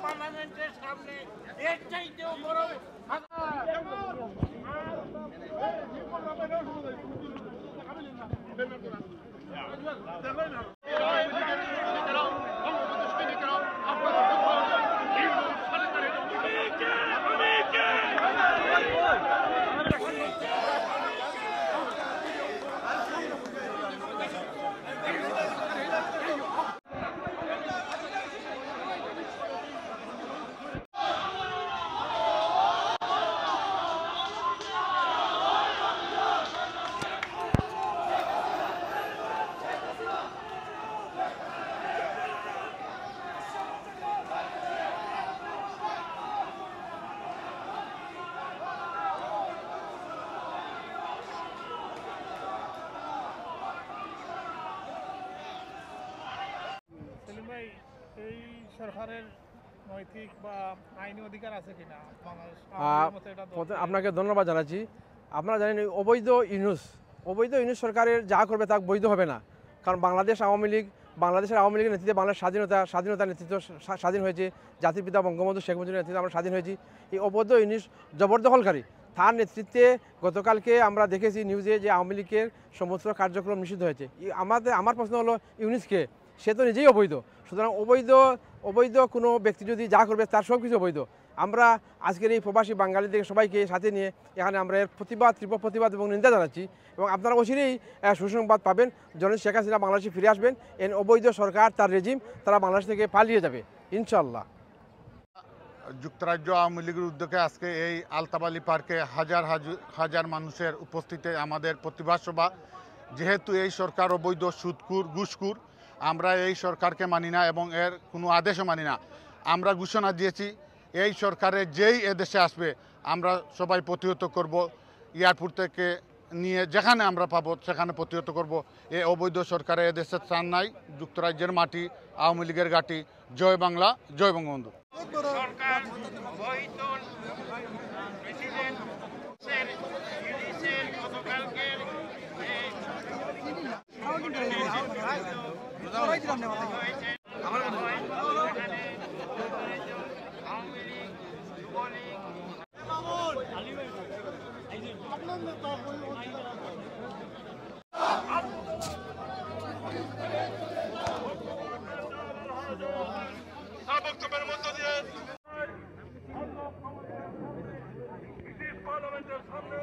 পার্লামেন্টের সামনে এর চাইতেও বড় এই সরকারের নৈতিক বা আইনি অধিকার আছে কিনা? আপনাকে ধন্যবাদ জানাচ্ছি। আপনারা জানেন অবৈধ ইউনূস সরকারের যা করবে তা বৈধ হবে না। কারণ বাংলাদেশের আওয়ামী লীগের নেতৃত্বে বাংলাদেশ স্বাধীনতার নেতৃত্ব স্বাধীন হয়েছে। জাতির পিতা বঙ্গবন্ধু শেখ মুজিবের নেতৃত্বে আমরা স্বাধীন হয়েছি। এই অবৈধ ইউনূস জবরদখলকারী তার নেতৃত্বে গতকালকে আমরা দেখেছি নিউজে যে আওয়ামী লীগের সমস্ত কার্যক্রম নিষিদ্ধ হয়েছে। আমার প্রশ্ন হলো ইউনূসকে, সে তো নিজেই অবৈধ। সুতরাং অবৈধ কোনো ব্যক্তি যদি যা করবে তার সব কিছু অবৈধ। আমরা আজকের এই প্রবাসী বাঙালিদের সবাইকে সাথে নিয়ে এখানে আমরা এর তীব্র প্রতিবাদ এবং নিন্দা জানাচ্ছি। এবং আপনারা অচিরেই সুসংবাদ পাবেন, জননেত্রী শেখ হাসিনা বাংলাদেশে ফিরে আসবেন। এই অবৈধ সরকার তার রেজিম তারা বাংলাদেশ থেকে পালিয়ে যাবে ইনশাল্লাহ। যুক্তরাজ্য আওয়ামী লীগের উদ্যোগে আজকে এই আলতাবালি পার্কে হাজার হাজার মানুষের উপস্থিতিতে আমাদের প্রতিবাদ সভা। যেহেতু এই সরকার অবৈধ সুদখোর ঘুষখোর, আমরা এই সরকারকে মানি না এবং এর কোনো আদেশও মানি না। আমরা ঘোষণা দিয়েছি এই সরকারের যেই এদেশে আসবে আমরা সবাই প্রতিহত করব। এয়ারপোর্ট থেকে নিয়ে যেখানে আমরা পাবো সেখানে প্রতিহত করব। এই অবৈধ সরকারে এদেশের স্থান নাই। যুক্তরাজ্যের মাটি, আওয়ামী লীগের ঘাঁটি। জয় বাংলা, জয় বঙ্গবন্ধু। বক্তব্যের মধ্য দিয়ে পার্লামেন্টের সামনে